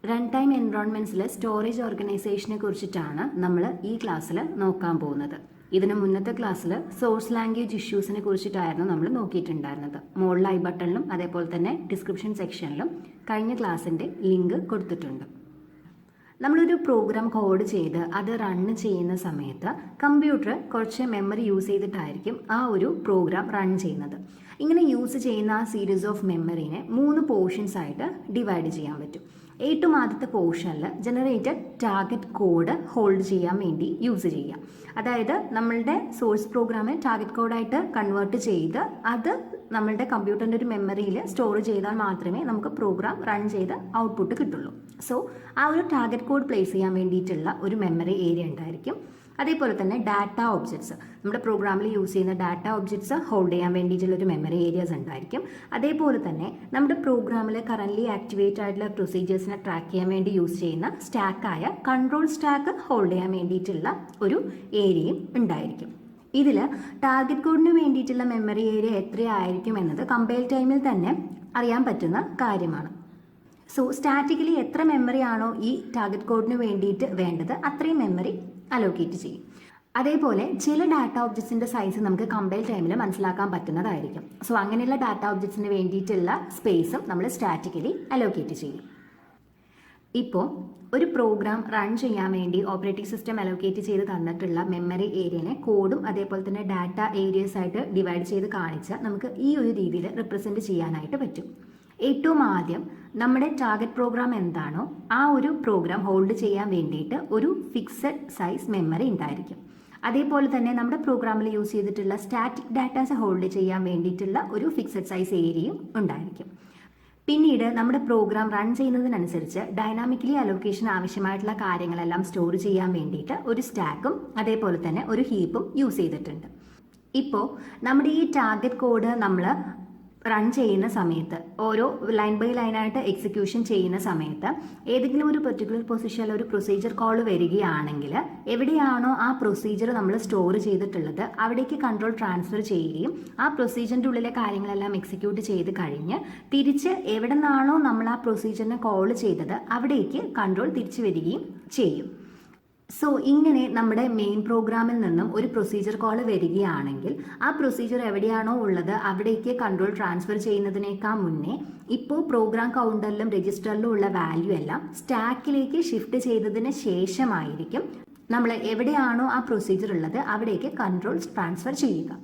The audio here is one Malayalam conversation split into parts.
റൺ ടൈം എൻവയോൺമെൻറ്റ്സിൽ സ്റ്റോറേജ് ഓർഗനൈസേഷനെ കുറിച്ചിട്ടാണ് നമ്മൾ ഈ ക്ലാസ്സിൽ നോക്കാൻ പോകുന്നത്. ഇതിന് മുന്നത്തെ ക്ലാസ്സിൽ സോഴ്സ് ലാംഗ്വേജ് ഇഷ്യൂസിനെ കുറിച്ചിട്ടായിരുന്നു നമ്മൾ നോക്കിയിട്ടുണ്ടായിരുന്നത്. മുകളിൽ ഐ ബട്ടണിലും അതേപോലെ തന്നെ ഡിസ്ക്രിപ്ഷൻ സെക്ഷനിലും കഴിഞ്ഞ ക്ലാസ്സിൻ്റെ ലിങ്ക് കൊടുത്തിട്ടുണ്ട്. നമ്മളൊരു പ്രോഗ്രാം കോഡ് ചെയ്ത് അത് റണ്ണ് ചെയ്യുന്ന സമയത്ത് കമ്പ്യൂട്ടർ കുറച്ച് മെമ്മറി യൂസ് ചെയ്തിട്ടായിരിക്കും ആ ഒരു പ്രോഗ്രാം റൺ ചെയ്യുന്നത്. ഇങ്ങനെ യൂസ് ചെയ്യുന്ന ആ സീരീസ് ഓഫ് മെമ്മറിനെ 3 പോർഷൻസ് ആയിട്ട് ഡിവൈഡ് ചെയ്യാൻ പറ്റും. ഏറ്റവും ആദ്യത്തെ പോർഷനിൽ ജനറേറ്റഡ് ടാർഗറ്റ് കോഡ് ഹോൾഡ് ചെയ്യാൻ വേണ്ടി യൂസ് ചെയ്യാം. അതായത് നമ്മളുടെ സോഴ്സ് പ്രോഗ്രാമിനെ ടാർഗറ്റ് കോഡായിട്ട് കൺവേർട്ട് ചെയ്ത് അത് നമ്മളുടെ കമ്പ്യൂട്ടറിൻ്റെ ഒരു മെമ്മറിയിൽ സ്റ്റോർ ചെയ്താൽ മാത്രമേ നമുക്ക് പ്രോഗ്രാം റൺ ചെയ്ത് ഔട്ട്പുട്ട് കിട്ടുള്ളൂ. സോ ആ ഒരു ടാർഗറ്റ് കോഡ് പ്ലേസ് ചെയ്യാൻ വേണ്ടിയിട്ടുള്ള ഒരു മെമ്മറി ഏരിയ ഉണ്ടായിരിക്കും. അതേപോലെ തന്നെ ഡാറ്റ ഒബ്ജക്ട്സ്, നമ്മുടെ പ്രോഗ്രാമിൽ യൂസ് ചെയ്യുന്ന ഡാറ്റ ഒബ്ജക്ട്സ് ഹോൾഡ് ചെയ്യാൻ വേണ്ടിയിട്ടുള്ളൊരു മെമ്മറി ഏരിയാസ് ഉണ്ടായിരിക്കും. അതേപോലെ തന്നെ നമ്മുടെ പ്രോഗ്രാമിൽ കറൻ്റ്ലി ആക്ടിവേറ്റ് ആയിട്ടുള്ള പ്രൊസീജിയേഴ്സിനെ ട്രാക്ക് ചെയ്യാൻ വേണ്ടി യൂസ് ചെയ്യുന്ന സ്റ്റാക്കായ കൺട്രോൾ സ്റ്റാക്ക് ഹോൾഡ് ചെയ്യാൻ വേണ്ടിയിട്ടുള്ള ഒരു ഏരിയയും ഉണ്ടായിരിക്കും. ഇതിൽ ടാർഗറ്റ് കോഡിന് വേണ്ടിയിട്ടുള്ള മെമ്മറി ഏരിയ എത്രയായിരിക്കും എന്നത് കമ്പൈൽ ടൈമിൽ തന്നെ അറിയാൻ പറ്റുന്ന കാര്യമാണ്. സോ സ്റ്റാറ്റിക്കലി എത്ര മെമ്മറി ആണോ ഈ ടാർഗറ്റ് കോഡിന് വേണ്ടിയിട്ട് വേണ്ടത് അത്രയും മെമ്മറി അലോക്കേറ്റ് ചെയ്യും. അതേപോലെ ചില ഡാറ്റ ഒബ്ജക്ട്സിൻ്റെ സൈസ് നമുക്ക് കമ്പൈൽ ടൈമിൽ മനസ്സിലാക്കാൻ പറ്റുന്നതായിരിക്കും. സോ അങ്ങനെയുള്ള ഡാറ്റ ഒബ്ജക്ട്സിന് വേണ്ടിയിട്ടുള്ള സ്പേസും നമ്മൾ സ്റ്റാറ്റിക്കലി അലോക്കേറ്റ് ചെയ്യും. ഇപ്പോൾ ഒരു പ്രോഗ്രാം റൺ ചെയ്യാൻ വേണ്ടി ഓപ്പറേറ്റിംഗ് സിസ്റ്റം അലോക്കേറ്റ് ചെയ്ത് തന്നിട്ടുള്ള മെമ്മറി ഏരിയനെ കോഡും അതേപോലെ തന്നെ ഡാറ്റ ഏരിയസ് ആയിട്ട് ഡിവൈഡ് ചെയ്ത് കാണിച്ച് നമുക്ക് ഈ ഒരു രീതിയിൽ റിപ്രസെൻറ്റ് ചെയ്യാനായിട്ട് പറ്റും. ഏറ്റവും ആദ്യം നമ്മുടെ ടാർഗറ്റ് പ്രോഗ്രാം എന്താണോ ആ ഒരു പ്രോഗ്രാം ഹോൾഡ് ചെയ്യാൻ വേണ്ടിയിട്ട് ഒരു ഫിക്സഡ് സൈസ് മെമ്മറി ഉണ്ടായിരിക്കും. അതേപോലെ തന്നെ നമ്മുടെ പ്രോഗ്രാമിൽ യൂസ് ചെയ്തിട്ടുള്ള സ്റ്റാറ്റിക് ഡാറ്റാസ് ഹോൾഡ് ചെയ്യാൻ വേണ്ടിയിട്ടുള്ള ഒരു ഫിക്സഡ് സൈസ് ഏരിയയും ഉണ്ടായിരിക്കും. പിന്നീട് നമ്മുടെ പ്രോഗ്രാം റൺ ചെയ്യുന്നതിനനുസരിച്ച് ഡൈനാമിക്കലി അലോക്കേഷൻ ആവശ്യമായിട്ടുള്ള കാര്യങ്ങളെല്ലാം സ്റ്റോർ ചെയ്യാൻ വേണ്ടിയിട്ട് ഒരു സ്റ്റാക്കും അതേപോലെ തന്നെ ഒരു ഹീപ്പും യൂസ് ചെയ്തിട്ടുണ്ട്. ഇപ്പോൾ നമ്മുടെ ഈ ടാർഗറ്റ് കോഡ് നമ്മൾ റൺ ചെയ്യുന്ന സമയത്ത് ഓരോ ലൈൻ ബൈ ലൈനായിട്ട് എക്സിക്യൂഷൻ ചെയ്യുന്ന സമയത്ത് ഏതെങ്കിലും ഒരു പെർട്ടിക്കുലർ പൊസിഷനിൽ ഒരു പ്രൊസീജിയർ കോൾ വരികയാണെങ്കിൽ എവിടെയാണോ ആ പ്രൊസീജിയർ നമ്മൾ സ്റ്റോർ ചെയ്തിട്ടുള്ളത് അവിടേക്ക് കൺട്രോൾ ട്രാൻസ്ഫർ ചെയ്യുകയും ആ പ്രൊസീജിയറിൻ്റെ ഉള്ളിലെ കാര്യങ്ങളെല്ലാം എക്സിക്യൂട്ട് ചെയ്ത് കഴിഞ്ഞ് തിരിച്ച് എവിടെ നിന്നാണോ നമ്മൾ ആ പ്രൊസീജിയറിനെ കോൾ ചെയ്തത് അവിടേക്ക് കൺട്രോൾ തിരിച്ചു വരികയും ചെയ്യും. സോ ഇങ്ങനെ നമ്മുടെ മെയിൻ പ്രോഗ്രാമിൽ നിന്നും ഒരു പ്രൊസീജിയർ കോൾ വരികയാണെങ്കിൽ ആ പ്രൊസീജിയർ എവിടെയാണോ ഉള്ളത് അവിടേക്ക് കൺട്രോൾ ട്രാൻസ്ഫർ ചെയ്യുന്നതിനേക്കാൾ മുന്നേ ഇപ്പോൾ പ്രോഗ്രാം കൗണ്ടറിലും രജിസ്റ്ററിലും ഉള്ള വാല്യൂ എല്ലാം സ്റ്റാക്കിലേക്ക് ഷിഫ്റ്റ് ചെയ്തതിന് ശേഷമായിരിക്കും നമ്മൾ എവിടെയാണോ ആ പ്രൊസീജിയർ ഉള്ളത് അവിടേക്ക് കൺട്രോൾ ട്രാൻസ്ഫർ ചെയ്യുക.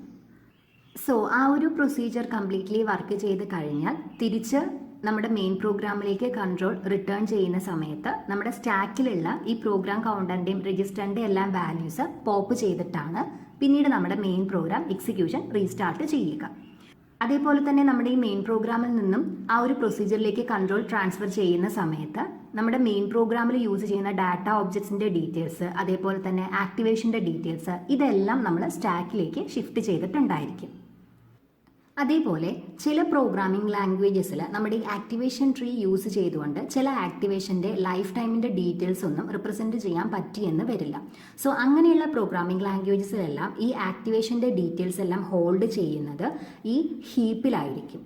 സോ ആ ഒരു പ്രൊസീജിയർ കംപ്ലീറ്റ്ലി വർക്ക് ചെയ്ത് കഴിഞ്ഞാൽ തിരിച്ച് നമ്മുടെ മെയിൻ പ്രോഗ്രാമിലേക്ക് കൺട്രോൾ റിട്ടേൺ ചെയ്യുന്ന സമയത്ത് നമ്മുടെ സ്റ്റാക്കിലുള്ള ഈ പ്രോഗ്രാം കൗണ്ടറിൻ്റെയും രജിസ്റ്ററിൻ്റെയും എല്ലാം വാല്യൂസ് പോപ്പ് ചെയ്തിട്ടാണ് പിന്നീട് നമ്മുടെ മെയിൻ പ്രോഗ്രാം എക്സിക്യൂഷൻ റീസ്റ്റാർട്ട് ചെയ്യുക. അതേപോലെ തന്നെ നമ്മുടെ ഈ മെയിൻ പ്രോഗ്രാമിൽ നിന്നും ആ ഒരു പ്രൊസീജിയറിലേക്ക് കൺട്രോൾ ട്രാൻസ്ഫർ ചെയ്യുന്ന സമയത്ത് നമ്മുടെ മെയിൻ പ്രോഗ്രാമിൽ യൂസ് ചെയ്യുന്ന ഡാറ്റ ഒബ്ജക്ട്സിൻ്റെ ഡീറ്റെയിൽസ് അതേപോലെ തന്നെ ആക്ടിവേഷൻ്റെ ഡീറ്റെയിൽസ് ഇതെല്ലാം നമ്മൾ സ്റ്റാക്കിലേക്ക് ഷിഫ്റ്റ് ചെയ്തിട്ടുണ്ടായിരിക്കും. അതേപോലെ ചില പ്രോഗ്രാമിംഗ് ലാംഗ്വേജസിൽ നമ്മുടെ ഈ ആക്ടിവേഷൻ ട്രീ യൂസ് ചെയ്തുകൊണ്ട് ചില ആക്ടിവേഷൻ്റെ ലൈഫ് ടൈമിൻ്റെ ഡീറ്റെയിൽസ് ഒന്നും റിപ്രസെൻറ്റ് ചെയ്യാൻ പറ്റിയെന്ന് വരില്ല. സോ അങ്ങനെയുള്ള പ്രോഗ്രാമിംഗ് ലാംഗ്വേജസിലെല്ലാം ഈ ആക്ടിവേഷൻ്റെ ഡീറ്റെയിൽസ് എല്ലാം ഹോൾഡ് ചെയ്യുന്നത് ഈ ഹീപ്പിലായിരിക്കും.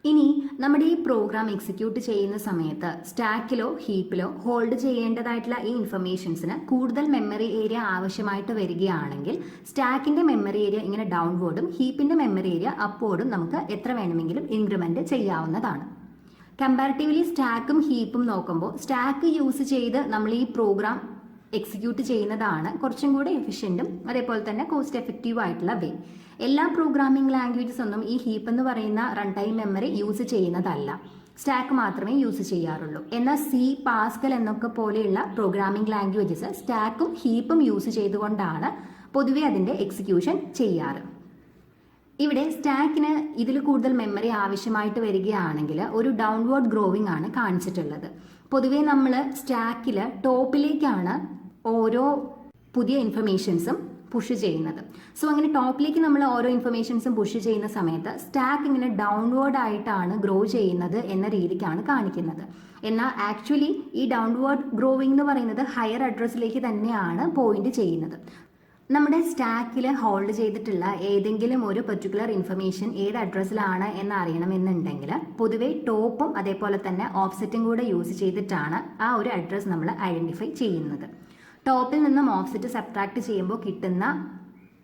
ഇനി നമ്മുടെ ഈ പ്രോഗ്രാം എക്സിക്യൂട്ട് ചെയ്യുന്ന സമയത്ത് സ്റ്റാക്കിലോ ഹീപ്പിലോ ഹോൾഡ് ചെയ്യേണ്ടതായിട്ടുള്ള ഈ ഇൻഫർമേഷൻസിന് കൂടുതൽ മെമ്മറി ഏരിയ ആവശ്യമായിട്ട് വരികയാണെങ്കിൽ സ്റ്റാക്കിൻ്റെ മെമ്മറി ഏരിയ ഇങ്ങനെ ഡൗൺവേർഡും ഹീപ്പിൻ്റെ മെമ്മറി ഏരിയ അപ്വേർഡും നമുക്ക് എത്ര വേണമെങ്കിലും ഇൻക്രിമെൻറ്റ് ചെയ്യാവുന്നതാണ്. കമ്പാരിറ്റീവ്ലി സ്റ്റാക്കും ഹീപ്പും നോക്കുമ്പോൾ സ്റ്റാക്ക് യൂസ് ചെയ്ത് നമ്മൾ ഈ പ്രോഗ്രാം എക്സിക്യൂട്ട് ചെയ്യുന്നതാണ് കുറച്ചും കൂടെ എഫിഷ്യൻറ്റും അതേപോലെ തന്നെ കോസ്റ്റ് എഫക്റ്റീവ് ആയിട്ടുള്ള വേ. എല്ലാ പ്രോഗ്രാമിംഗ് ലാംഗ്വേജസ് ഒന്നും ഈ ഹീപ്പ് എന്ന് പറയുന്ന റൺ ടൈം മെമ്മറി യൂസ് ചെയ്യുന്നതല്ല, സ്റ്റാക്ക് മാത്രമേ യൂസ് ചെയ്യാറുള്ളൂ. എന്നാൽ സി, പാസ്കൽ എന്നൊക്കെ പോലെയുള്ള പ്രോഗ്രാമിംഗ് ലാംഗ്വേജസ് സ്റ്റാക്കും ഹീപ്പും യൂസ് ചെയ്തുകൊണ്ടാണ് പൊതുവെ അതിൻ്റെ എക്സിക്യൂഷൻ ചെയ്യാറ്. ഇവിടെ സ്റ്റാക്കിന് ഇതിൽ കൂടുതൽ മെമ്മറി ആവശ്യമായിട്ട് വരികയാണെങ്കിൽ ഒരു ഡൗൺവേർഡ് ഗ്രോവിംഗ് ആണ് കാണിച്ചിട്ടുള്ളത്. പൊതുവേ നമ്മൾ സ്റ്റാക്കിൽ ടോപ്പിലേക്കാണ് ഓരോ പുതിയ ഇൻഫർമേഷൻസും പുഷ് ചെയ്യുന്നത്. സോ അങ്ങനെ ടോപ്പിലേക്ക് നമ്മൾ ഓരോ ഇൻഫർമേഷൻസും പുഷ് ചെയ്യുന്ന സമയത്ത് സ്റ്റാക്ക് ഇങ്ങനെ ഡൗൺവേർഡ് ആയിട്ടാണ് ഗ്രോ ചെയ്യുന്നത് എന്ന രീതിക്കാണ് കാണിക്കുന്നത്. എന്നാൽ ആക്ച്വലി ഈ ഡൗൺവേർഡ് ഗ്രോവിംഗ് എന്ന് പറയുന്നത് ഹയർ അഡ്രസ്സിലേക്ക് തന്നെയാണ് പോയിന്റ് ചെയ്യുന്നത്. നമ്മുടെ സ്റ്റാക്കിൽ ഹോൾഡ് ചെയ്തിട്ടുള്ള ഏതെങ്കിലും ഒരു പെർട്ടിക്കുലർ ഇൻഫർമേഷൻ ഏത് അഡ്രസ്സിലാണ് എന്ന് അറിയണമെന്നുണ്ടെങ്കിൽ പൊതുവേ ടോപ്പും അതേപോലെ തന്നെ ഓഫ്സെറ്റും കൂടെ യൂസ് ചെയ്തിട്ടാണ് ആ ഒരു അഡ്രസ്സ് നമ്മൾ ഐഡൻറ്റിഫൈ ചെയ്യുന്നത്. ടോപ്പിൽ നിന്നും ഓഫ്സെറ്റ് സബ്ട്രാക്ട് ചെയ്യുമ്പോൾ കിട്ടുന്ന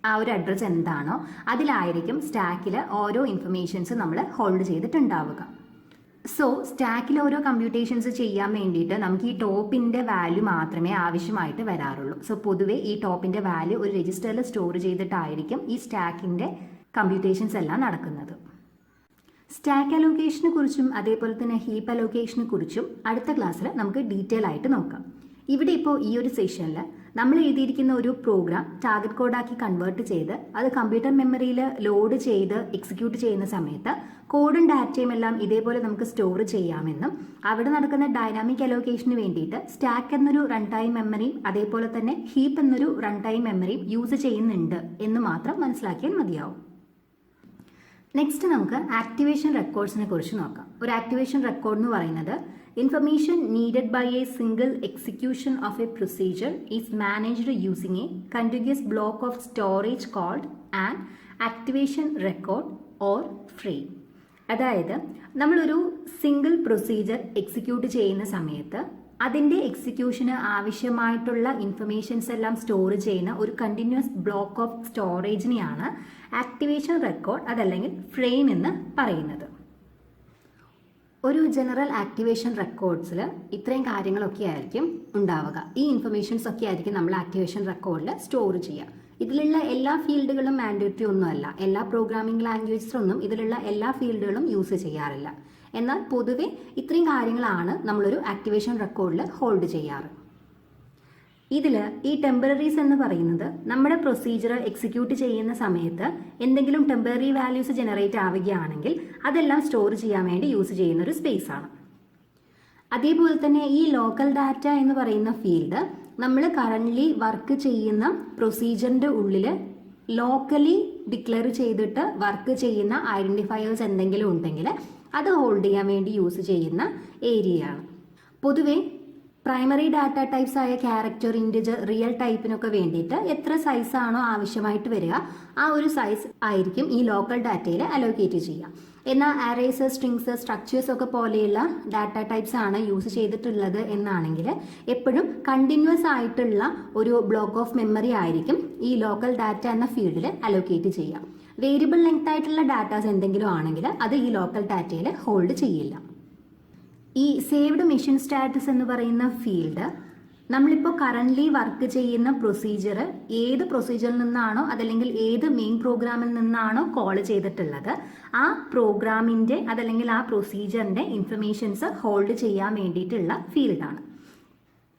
ആ ഒരു അഡ്രസ്സ് എന്താണോ അതിലായിരിക്കും സ്റ്റാക്കിൽ ഓരോ ഇൻഫർമേഷൻസ് നമ്മൾ ഹോൾഡ് ചെയ്തിട്ടുണ്ടാവുക. സോ സ്റ്റാക്കിൽ ഓരോ കമ്പ്യൂട്ടേഷൻസ് ചെയ്യാൻ വേണ്ടിയിട്ട് നമുക്ക് ഈ ടോപ്പിൻ്റെ വാല്യൂ മാത്രമേ ആവശ്യമായിട്ട് വരാറുള്ളൂ. സോ പൊതുവേ ഈ ടോപ്പിൻ്റെ വാല്യൂ ഒരു രജിസ്റ്ററിൽ സ്റ്റോർ ചെയ്തിട്ടായിരിക്കും ഈ സ്റ്റാക്കിൻ്റെ കമ്പ്യൂട്ടേഷൻസ് എല്ലാം നടക്കുന്നത്. സ്റ്റാക്ക് അലോക്കേഷനെ കുറിച്ചും അതേപോലെ തന്നെ ഹീപ്പ് അലോക്കേഷനെ കുറിച്ചും അടുത്ത ക്ലാസ്സിൽ നമുക്ക് ഡീറ്റെയിൽ ആയിട്ട് നോക്കാം. ഇവിടെ ഇപ്പോൾ ഈ ഒരു സെഷനിൽ നമ്മൾ എഴുതിയിരിക്കുന്ന ഒരു പ്രോഗ്രാം ടാർഗറ്റ് കോഡാക്കി കൺവേർട്ട് ചെയ്ത് അത് കമ്പ്യൂട്ടർ മെമ്മറിയിൽ ലോഡ് ചെയ്ത് എക്സിക്യൂട്ട് ചെയ്യുന്ന സമയത്ത് കോഡും ഡാറ്റയും എല്ലാം ഇതേപോലെ നമുക്ക് സ്റ്റോർ ചെയ്യാമെന്നും അവിടെ നടക്കുന്ന ഡൈനാമിക് അലോക്കേഷന് വേണ്ടിയിട്ട് സ്റ്റാക്ക് എന്നൊരു റൺ ടൈം മെമ്മറിയും അതേപോലെ തന്നെ ഹീപ്പ് എന്നൊരു റൺ ടൈം മെമ്മറിയും യൂസ് ചെയ്യുന്നുണ്ട് എന്ന് മാത്രം മനസ്സിലാക്കിയാൽ മതിയാവും. നെക്സ്റ്റ് നമുക്ക് ആക്ടിവേഷൻ റെക്കോർഡ്സിനെ കുറിച്ച് നോക്കാം. ഒരു ആക്ടിവേഷൻ റെക്കോർഡ് എന്ന് പറയുന്നത് information needed by a single execution of a procedure is managed using a contiguous block of storage called an activation record or frame. അതായത് നമ്മളൊരു സിംഗിൾ പ്രൊസീജിയർ എക്സിക്യൂട്ട് ചെയ്യുന്ന സമയത്ത് അതിൻ്റെ എക്സിക്യൂഷന് ആവശ്യമായിട്ടുള്ള ഇൻഫർമേഷൻസ് എല്ലാം സ്റ്റോർ ചെയ്യുന്ന ഒരു കണ്ടിന്യൂസ് ബ്ലോക്ക് ഓഫ് സ്റ്റോറേജിനെയാണ് ആക്ടിവേഷൻ റെക്കോർഡ് അതല്ലെങ്കിൽ ഫ്രെയിം എന്ന് പറയുന്നത്. ഒരു ജനറൽ ആക്ടിവേഷൻ റെക്കോർഡ്സിൽ ഇത്രയും കാര്യങ്ങളൊക്കെ ആയിരിക്കും ഉണ്ടാവുക. ഈ ഇൻഫർമേഷൻസ് ഒക്കെ ആയിരിക്കും നമ്മൾ ആക്ടിവേഷൻ റെക്കോർഡിൽ സ്റ്റോർ ചെയ്യുക. ഇതിലുള്ള എല്ലാ ഫീൽഡുകളും മാൻഡേറ്ററി ഒന്നുമല്ല. എല്ലാ പ്രോഗ്രാമിംഗ് ലാംഗ്വേജസിലൊന്നും ഇതിലുള്ള എല്ലാ ഫീൽഡുകളും യൂസ് ചെയ്യാറില്ല. എന്നാൽ പൊതുവെ ഇത്രയും കാര്യങ്ങളാണ് നമ്മളൊരു ആക്ടിവേഷൻ റെക്കോർഡിൽ ഹോൾഡ് ചെയ്യാറ്. ഇതിൽ ഈ ടെമ്പററീസ് എന്ന് പറയുന്നത് നമ്മുടെ പ്രൊസീജിയർ എക്സിക്യൂട്ട് ചെയ്യുന്ന സമയത്ത് എന്തെങ്കിലും ടെമ്പററി വാല്യൂസ് ജനറേറ്റ് ആവുകയാണെങ്കിൽ അതെല്ലാം സ്റ്റോർ ചെയ്യാൻ വേണ്ടി യൂസ് ചെയ്യുന്ന ഒരു സ്പേസ് ആണ്. അതേപോലെ തന്നെ ഈ ലോക്കൽ ഡാറ്റ എന്ന് പറയുന്ന ഫീൽഡ് നമ്മൾ കറൻ്റ്ലി വർക്ക് ചെയ്യുന്ന പ്രൊസീജിയറിൻ്റെ ഉള്ളിൽ ലോക്കലി ഡിക്ലെയർ ചെയ്തിട്ട് വർക്ക് ചെയ്യുന്ന ഐഡൻറ്റിഫയേഴ്സ് എന്തെങ്കിലും ഉണ്ടെങ്കിൽ അത് ഹോൾഡ് ചെയ്യാൻ വേണ്ടി യൂസ് ചെയ്യുന്ന ഏരിയയാണ്. പൊതുവേ പ്രൈമറി ഡാറ്റ ടൈപ്സ് ആയ ക്യാരക്ടർ, ഇൻറ്റിജർ, റിയൽ ടൈപ്പിനൊക്കെ വേണ്ടിയിട്ട് എത്ര സൈസ് ആണോ ആവശ്യമായിട്ട് വരിക ആ ഒരു സൈസ് ആയിരിക്കും ഈ ലോക്കൽ ഡാറ്റയിൽ അലോക്കേറ്റ് ചെയ്യുക. എന്നാൽ അറേസ്, സ്ട്രിങ്സ്, സ്ട്രക്ചേഴ്സ് ഒക്കെ പോലെയുള്ള ഡാറ്റ ടൈപ്സ് ആണ് യൂസ് ചെയ്തിട്ടുള്ളത് എന്നാണെങ്കിൽ എപ്പോഴും കണ്ടിന്യൂസ് ആയിട്ടുള്ള ഒരു ബ്ലോക്ക് ഓഫ് മെമ്മറി ആയിരിക്കും ഈ ലോക്കൽ ഡാറ്റ എന്ന ഫീൽഡിൽ അലോക്കേറ്റ് ചെയ്യുക. വേരിയബിൾ ലെങ്ത് ആയിട്ടുള്ള ഡാറ്റാസ് എന്തെങ്കിലും ആണെങ്കിൽ അത് ഈ ലോക്കൽ ഡാറ്റയിൽ ഹോൾഡ് ചെയ്യില്ല. ഈ സേവ്ഡ് മെഷീൻ സ്റ്റാറ്റസ് എന്ന് പറയുന്ന ഫീൽഡ് നമ്മളിപ്പോൾ കറൻ്റ്ലി വർക്ക് ചെയ്യുന്ന പ്രൊസീജിയർ ഏത് പ്രൊസീജിയറിൽ നിന്നാണോ അതല്ലെങ്കിൽ ഏത് മെയിൻ പ്രോഗ്രാമിൽ നിന്നാണോ കോൾ ചെയ്തിട്ടുള്ളത് ആ പ്രോഗ്രാമിൻ്റെ അതല്ലെങ്കിൽ ആ പ്രൊസീജിയറിൻ്റെ ഇൻഫർമേഷൻസ് ഹോൾഡ് ചെയ്യാൻ വേണ്ടിയിട്ടുള്ള ഫീൽഡാണ്.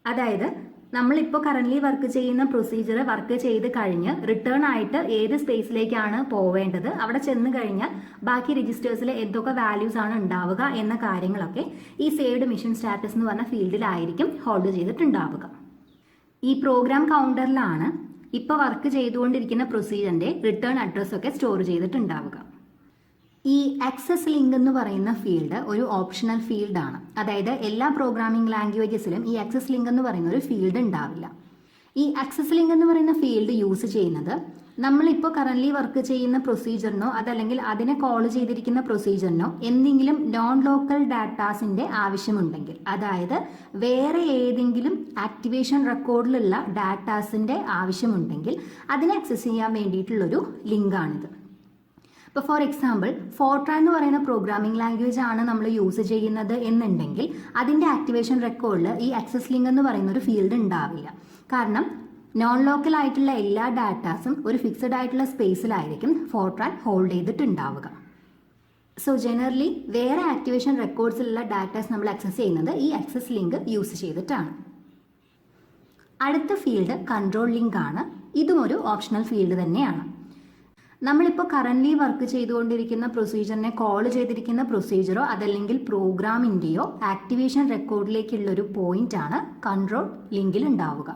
അതായത് നമ്മളിപ്പോൾ കറൻ്റ്ലി വർക്ക് ചെയ്യുന്ന പ്രൊസീജിയർ വർക്ക് ചെയ്ത് കഴിഞ്ഞ് റിട്ടേൺ ആയിട്ട് ഏത് സ്പേസിലേക്കാണ് പോവേണ്ടത്, അവിടെ ചെന്ന് കഴിഞ്ഞാൽ ബാക്കി രജിസ്റ്റേഴ്സിൽ എന്തൊക്കെ വാല്യൂസ് ആണ് ഉണ്ടാവുക എന്ന കാര്യങ്ങളൊക്കെ ഈ സേവ്ഡ് മെഷീൻ സ്റ്റാറ്റസ് എന്ന് പറഞ്ഞ ഫീൽഡിലായിരിക്കും ഹോൾഡ് ചെയ്തിട്ടുണ്ടാവുക. ഈ പ്രോഗ്രാം കൗണ്ടറിലാണ് ഇപ്പോൾ വർക്ക് ചെയ്തുകൊണ്ടിരിക്കുന്ന പ്രൊസീജിയറിൻ്റെ റിട്ടേൺ അഡ്രസ്സൊക്കെ സ്റ്റോർ ചെയ്തിട്ടുണ്ടാവുക. ഈ ആക്സസ് ലിങ്ക് എന്ന് പറയുന്ന ഫീൽഡ് ഒരു ഓപ്ഷണൽ ഫീൽഡാണ്. അതായത് എല്ലാ പ്രോഗ്രാമിംഗ് ലാംഗ്വേജസിലും ഈ ആക്സസ് ലിങ്ക് എന്ന് പറയുന്ന ഒരു ഫീൽഡ് ഉണ്ടാവില്ല. ഈ ആക്സസ് ലിങ്ക് എന്ന് പറയുന്ന ഫീൽഡ് യൂസ് ചെയ്യുന്നത് നമ്മളിപ്പോൾ കറൻ്റ്ലി വർക്ക് ചെയ്യുന്ന പ്രൊസീജിയറിനോ അതല്ലെങ്കിൽ അതിനെ കോൾ ചെയ്തിരിക്കുന്ന പ്രൊസീജിയറിനോ എന്തെങ്കിലും നോൺ ലോക്കൽ ഡാറ്റാസിൻ്റെ ആവശ്യമുണ്ടെങ്കിൽ, അതായത് വേറെ ഏതെങ്കിലും ആക്ടിവേഷൻ റെക്കോർഡിലുള്ള ഡാറ്റാസിൻ്റെ ആവശ്യമുണ്ടെങ്കിൽ അതിനെ ആക്സസ് ചെയ്യാൻ വേണ്ടിയിട്ടുള്ളൊരു ലിങ്കാണിത്. ഇപ്പോൾ ഫോർ എക്സാമ്പിൾ ഫോർട്രാൻ എന്ന് പറയുന്ന പ്രോഗ്രാമിംഗ് ലാംഗ്വേജ് ആണ് നമ്മൾ യൂസ് ചെയ്യുന്നത് എന്നുണ്ടെങ്കിൽ അതിൻ്റെ ആക്ടിവേഷൻ റെക്കോർഡിൽ ഈ ആക്സസ് ലിങ്ക് എന്ന് പറയുന്ന ഒരു ഫീൽഡ് ഉണ്ടാവില്ല. കാരണം നോൺ ലോക്കൽ ആയിട്ടുള്ള എല്ലാ ഡാറ്റാസും ഒരു ഫിക്സഡ് ആയിട്ടുള്ള സ്പേസിലായിരിക്കും ഫോർട്രാൻ ഹോൾഡ് ചെയ്തിട്ടുണ്ടാവുക. സോ ജനറലി വേറെ ആക്ടിവേഷൻ റെക്കോർഡ്സിലുള്ള ഡാറ്റാസ് നമ്മൾ ആക്സസ് ചെയ്യുന്നത് ഈ ആക്സസ് ലിങ്ക് യൂസ് ചെയ്തിട്ടാണ്. അടുത്ത ഫീൽഡ് കൺട്രോൾ ലിങ്ക് ആണ്. ഇതും ഒരു ഓപ്ഷണൽ ഫീൽഡ് തന്നെയാണ്. നമ്മളിപ്പോൾ കറൻ്റ്ലി വർക്ക് ചെയ്തുകൊണ്ടിരിക്കുന്ന പ്രൊസീജിയറിനെ കോൾ ചെയ്തിരിക്കുന്ന പ്രൊസീജിയറോ അതല്ലെങ്കിൽ പ്രോഗ്രാമിൻ്റെയോ ആക്ടിവേഷൻ റെക്കോർഡിലേക്കുള്ളൊരു പോയിൻ്റാണ് കൺട്രോൾ ലിങ്കിൽ ഉണ്ടാവുക.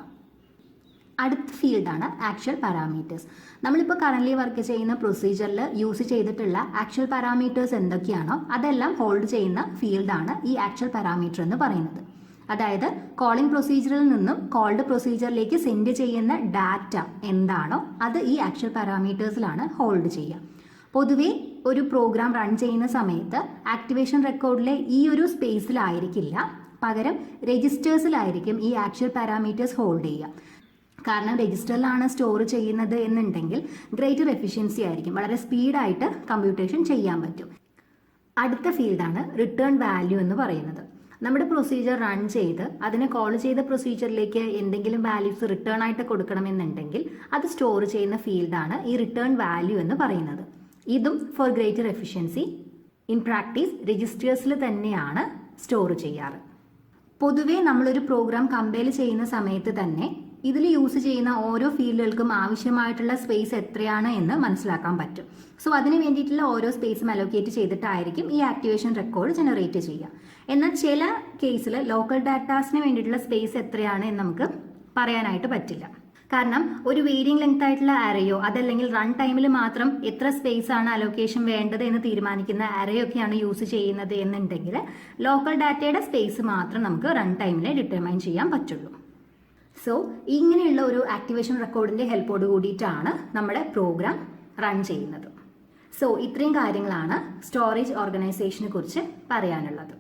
അടുത്ത ഫീൽഡാണ് ആക്ച്വൽ പാരാമീറ്റേഴ്സ്. നമ്മളിപ്പോൾ കറൻ്റ്ലി വർക്ക് ചെയ്യുന്ന പ്രൊസീജിയറിൽ യൂസ് ചെയ്തിട്ടുള്ള ആക്ച്വൽ പാരാമീറ്റേഴ്സ് എന്തൊക്കെയാണോ അതെല്ലാം ഹോൾഡ് ചെയ്യുന്ന ഫീൽഡാണ് ഈ ആക്ച്വൽ പാരാമീറ്റർ എന്ന് പറയുന്നത്. അതായത് കോളിംഗ് പ്രൊസീജിയറിൽ നിന്നും കോൾഡ് പ്രൊസീജിയറിലേക്ക് സെൻഡ് ചെയ്യുന്ന ഡാറ്റ എന്താണോ അത് ഈ ആക്ച്വൽ പാരാമീറ്റേഴ്സിലാണ് ഹോൾഡ് ചെയ്യുക. പൊതുവേ ഒരു പ്രോഗ്രാം റൺ ചെയ്യുന്ന സമയത്ത് ആക്ടിവേഷൻ റെക്കോർഡിലെ ഈ ഒരു സ്പേസിലായിരിക്കില്ല, പകരം രജിസ്റ്റേഴ്സിലായിരിക്കും ഈ ആക്ച്വൽ പാരാമീറ്റേഴ്സ് ഹോൾഡ് ചെയ്യുക. കാരണം രജിസ്റ്ററിലാണ് സ്റ്റോർ ചെയ്യുന്നത് എന്നുണ്ടെങ്കിൽ ഗ്രേറ്റർ എഫിഷ്യൻസി ആയിരിക്കും, വളരെ സ്പീഡായിട്ട് കമ്പ്യൂട്ടേഷൻ ചെയ്യാൻ പറ്റും. അടുത്ത ഫീൽഡാണ് റിട്ടേൺ വാല്യൂ എന്ന് പറയുന്നത്. നമ്മുടെ പ്രൊസീജിയർ റൺ ചെയ്ത് അതിനെ കോൾ ചെയ്ത പ്രൊസീജിയറിലേക്ക് എന്തെങ്കിലും വാല്യൂസ് റിട്ടേൺ ആയിട്ട് കൊടുക്കണമെന്നുണ്ടെങ്കിൽ അത് സ്റ്റോർ ചെയ്യുന്ന ഫീൽഡാണ് ഈ റിട്ടേൺ വാല്യൂ എന്ന് പറയുന്നത്. ഇതും for greater efficiency in practice രജിസ്റ്റേഴ്സിൽ തന്നെയാണ് സ്റ്റോർ ചെയ്യാറ്. പൊതുവേ നമ്മളൊരു പ്രോഗ്രാം കമ്പൈൽ ചെയ്യുന്ന സമയത്ത് തന്നെ ഇതിൽ യൂസ് ചെയ്യുന്ന ഓരോ ഫീൽഡുകൾക്കും ആവശ്യമായിട്ടുള്ള സ്പേസ് എത്രയാണ് എന്ന് മനസ്സിലാക്കാൻ പറ്റും. സോ അതിന് വേണ്ടിയിട്ടുള്ള ഓരോ സ്പേസും അലോക്കേറ്റ് ചെയ്തിട്ടായിരിക്കും ഈ ആക്ടിവേഷൻ റെക്കോർഡ് ജനറേറ്റ് ചെയ്യുക. എന്നാൽ ചില കേസിൽ ലോക്കൽ ഡാറ്റാസിന് വേണ്ടിയിട്ടുള്ള സ്പേസ് എത്രയാണ് എന്ന് നമുക്ക് പറയാനായിട്ട് പറ്റില്ല. കാരണം ഒരു വേരിയിങ് ലെങ്ത് ആയിട്ടുള്ള അറയോ അതല്ലെങ്കിൽ റൺ ടൈമിൽ മാത്രം എത്ര സ്പേസ് ആണ് അലോക്കേഷൻ വേണ്ടത് എന്ന് തീരുമാനിക്കുന്ന അറയൊക്കെയാണ് യൂസ് ചെയ്യുന്നത് എന്നുണ്ടെങ്കിൽ ലോക്കൽ ഡാറ്റയുടെ സ്പേസ് മാത്രം നമുക്ക് റൺ ടൈമിൽ ഡിറ്റർമൈൻ ചെയ്യാൻ പറ്റുള്ളൂ. സോ ഇങ്ങനെയുള്ള ഒരു ആക്ടിവേഷൻ റെക്കോർഡിന്റെ ഹെൽപ്പോട് കൂടിയിട്ടാണ് നമ്മുടെ പ്രോഗ്രാം റൺ ചെയ്യുന്നത്. സോ ഇത്രയും കാര്യങ്ങളാണ് സ്റ്റോറേജ് ഓർഗനൈസേഷനെ കുറിച്ച് പറയാനുള്ളത്.